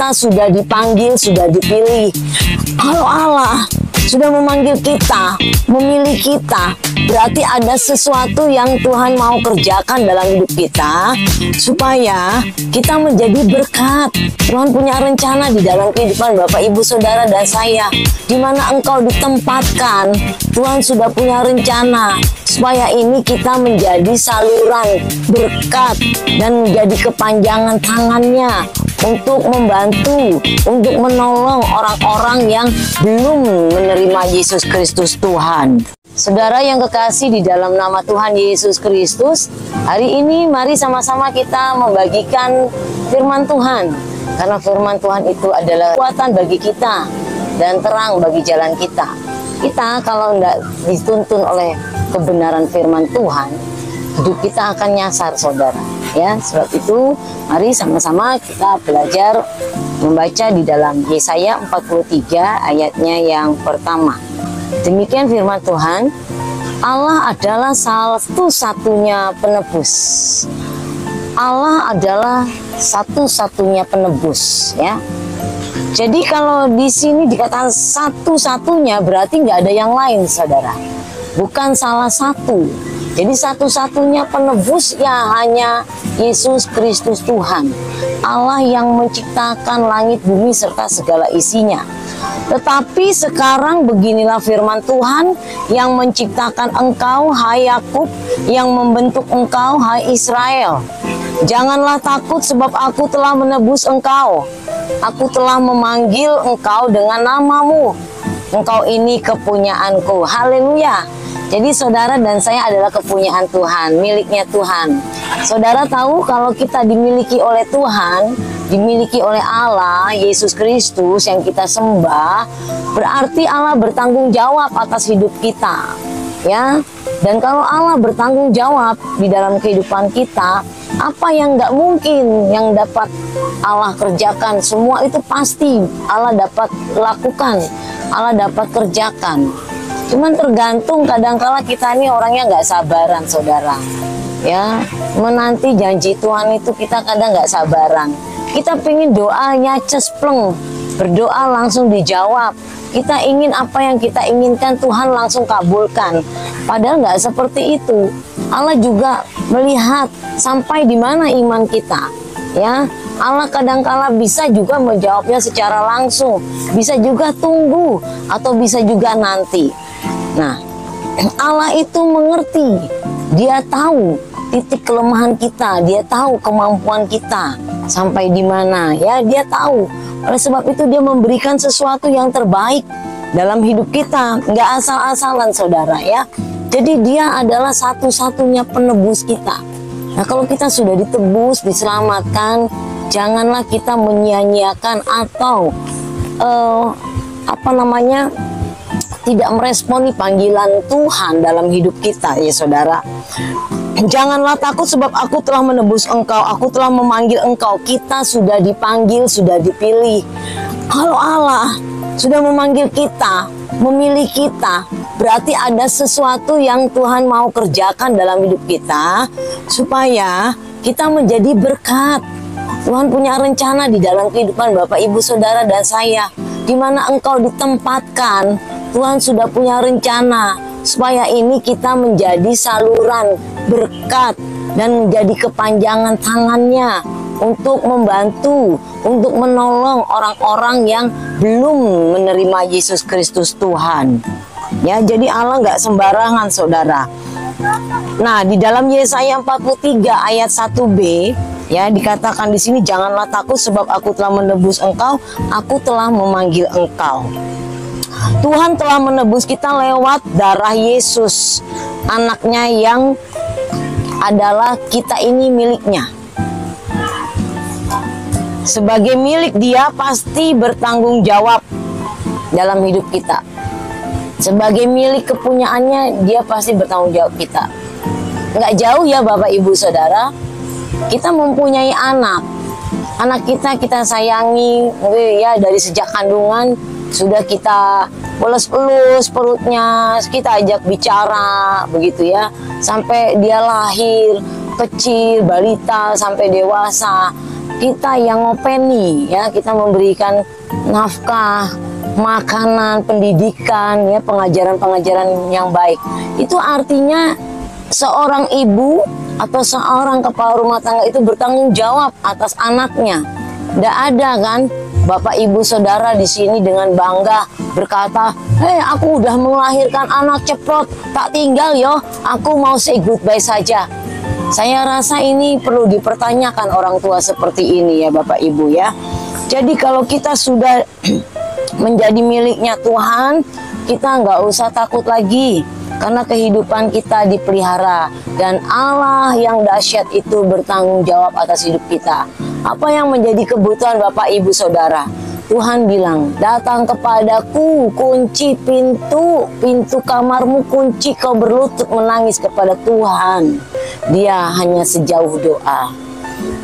kita sudah dipanggil, sudah dipilih. Kalau Allah sudah memanggil kita, memilih kita, berarti ada sesuatu yang Tuhan mau kerjakan dalam hidup kita supaya kita menjadi berkat. Tuhan punya rencana di dalam kehidupan Bapak, Ibu, Saudara, dan saya. Di mana engkau ditempatkan, Tuhan sudah punya rencana supaya ini kita menjadi saluran berkat dan menjadi kepanjangan tangannya untuk membantu, untuk menolong orang-orang yang belum menerima Yesus Kristus Tuhan. Saudara yang kekasih di dalam nama Tuhan Yesus Kristus, hari ini mari sama-sama kita membagikan firman Tuhan. Karena firman Tuhan itu adalah kekuatan bagi kita dan terang bagi jalan kita. Kita kalau tidak dituntun oleh kebenaran firman Tuhan, hidup kita akan nyasar, saudara. Ya, sebab itu mari sama-sama kita belajar membaca di dalam Yesaya 43 ayatnya yang pertama. Demikian firman Tuhan, Allah adalah satu-satunya penebus. Allah adalah satu-satunya penebus, ya. Jadi kalau di sini dikatakan satu-satunya berarti nggak ada yang lain, saudara. Bukan salah satu. Jadi satu-satunya penebus ya hanya Yesus Kristus Tuhan. Allah yang menciptakan langit, bumi, serta segala isinya. Tetapi sekarang beginilah firman Tuhan yang menciptakan engkau, hai Yakub, yang membentuk engkau, hai Israel. Janganlah takut sebab aku telah menebus engkau. Aku telah memanggil engkau dengan namamu. Engkau ini kepunyaanku. Haleluya. Jadi saudara dan saya adalah kepunyaan Tuhan, miliknya Tuhan. Saudara tahu kalau kita dimiliki oleh Tuhan, dimiliki oleh Allah, Yesus Kristus yang kita sembah, berarti Allah bertanggung jawab atas hidup kita. Ya, dan kalau Allah bertanggung jawab di dalam kehidupan kita, apa yang nggak mungkin yang dapat Allah kerjakan, semua itu pasti Allah dapat lakukan, Allah dapat kerjakan. Cuman tergantung kadangkala kita ini orangnya nggak sabaran, saudara. Ya, menanti janji Tuhan itu kita kadang nggak sabaran. Kita pingin doanya cespleng, berdoa langsung dijawab. Kita ingin apa yang kita inginkan Tuhan langsung kabulkan. Padahal nggak seperti itu. Allah juga melihat sampai di mana iman kita. Ya, Allah kadangkala bisa juga menjawabnya secara langsung, bisa juga tunggu atau bisa juga nanti. Nah, Allah itu mengerti, Dia tahu titik kelemahan kita, Dia tahu kemampuan kita sampai di mana, ya Dia tahu. Oleh sebab itu Dia memberikan sesuatu yang terbaik dalam hidup kita, nggak asal-asalan, saudara, ya. Jadi Dia adalah satu-satunya penebus kita. Nah, kalau kita sudah ditebus, diselamatkan, janganlah kita menyia-nyiakan atau tidak meresponi panggilan Tuhan dalam hidup kita, ya saudara. Janganlah takut sebab aku telah menebus engkau, aku telah memanggil engkau. Kita sudah dipanggil, sudah dipilih. Kalau Allah sudah memanggil kita, memilih kita, berarti ada sesuatu yang Tuhan mau kerjakan dalam hidup kita supaya kita menjadi berkat. Tuhan punya rencana di dalam kehidupan Bapak, Ibu, Saudara, dan saya. Di mana engkau ditempatkan, Tuhan sudah punya rencana supaya ini kita menjadi saluran berkat dan menjadi kepanjangan tangannya untuk membantu, untuk menolong orang-orang yang belum menerima Yesus Kristus Tuhan. Ya, jadi Allah nggak sembarangan, saudara. Nah, di dalam Yesaya 43 ayat 1b, ya dikatakan di sini, janganlah takut sebab aku telah menebus engkau, aku telah memanggil engkau. Tuhan telah menebus kita lewat darah Yesus, anaknya yang adalah kita ini miliknya. Sebagai milik Dia pasti bertanggung jawab dalam hidup kita. Sebagai milik kepunyaannya, Dia pasti bertanggung jawab kita. Nggak jauh ya Bapak, Ibu, Saudara, kita mempunyai anak. Anak kita sayangi, ya dari sejak kandungan sudah kita pelus-pelus perutnya, kita ajak bicara, begitu ya, sampai dia lahir, kecil, balita, sampai dewasa. kita yang ngopeni ya, kita memberikan nafkah, makanan, pendidikan ya, pengajaran-pengajaran yang baik. Itu artinya seorang ibu atau seorang kepala rumah tangga itu bertanggung jawab atas anaknya. Tidak ada kan Bapak Ibu Saudara di sini dengan bangga berkata, "Hei, aku udah melahirkan anak ceprot, tak tinggal yo, aku mau say goodbye saja." Saya rasa ini perlu dipertanyakan orang tua seperti ini ya Bapak Ibu ya. Jadi kalau kita sudah menjadi miliknya Tuhan, kita nggak usah takut lagi karena kehidupan kita dipelihara dan Allah yang dahsyat itu bertanggung jawab atas hidup kita. Apa yang menjadi kebutuhan Bapak Ibu Saudara? Tuhan bilang, datang kepadaku, kunci pintu kamarmu kunci, kau berlutut menangis kepada Tuhan. Dia hanya sejauh doa.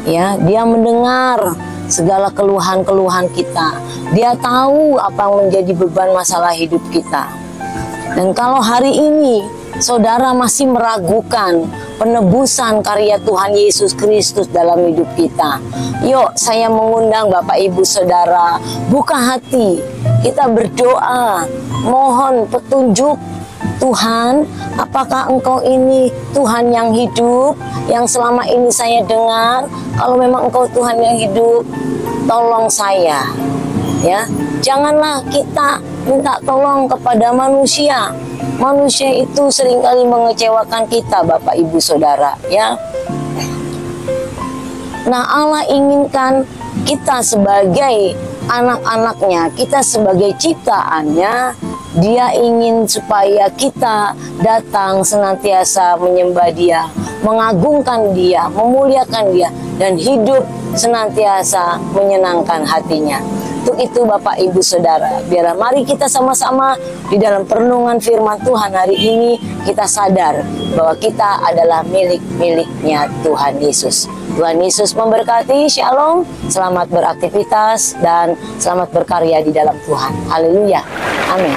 Ya, dia mendengar segala keluhan-keluhan kita. Dia tahu apa yang menjadi beban masalah hidup kita. Dan kalau hari ini saudara masih meragukan penebusan karya Tuhan Yesus Kristus dalam hidup kita, yuk saya mengundang Bapak Ibu Saudara, buka hati, kita berdoa, mohon petunjuk Tuhan, apakah Engkau ini Tuhan yang hidup, yang selama ini saya dengar? Kalau memang Engkau Tuhan yang hidup, tolong saya, ya. Janganlah kita minta tolong kepada manusia. Manusia itu seringkali mengecewakan kita, Bapak Ibu Saudara, ya. Nah, Allah inginkan kita sebagai anak-anaknya, kita sebagai ciptaannya. Dia ingin supaya kita datang senantiasa menyembah Dia, mengagungkan Dia, memuliakan Dia, dan hidup senantiasa menyenangkan hatinya. Untuk itu Bapak Ibu Saudara, biarlah mari kita sama-sama di dalam perenungan firman Tuhan hari ini kita sadar bahwa kita adalah milik-miliknya Tuhan Yesus. Tuhan Yesus memberkati, shalom, selamat beraktivitas dan selamat berkarya di dalam Tuhan. Haleluya, amin.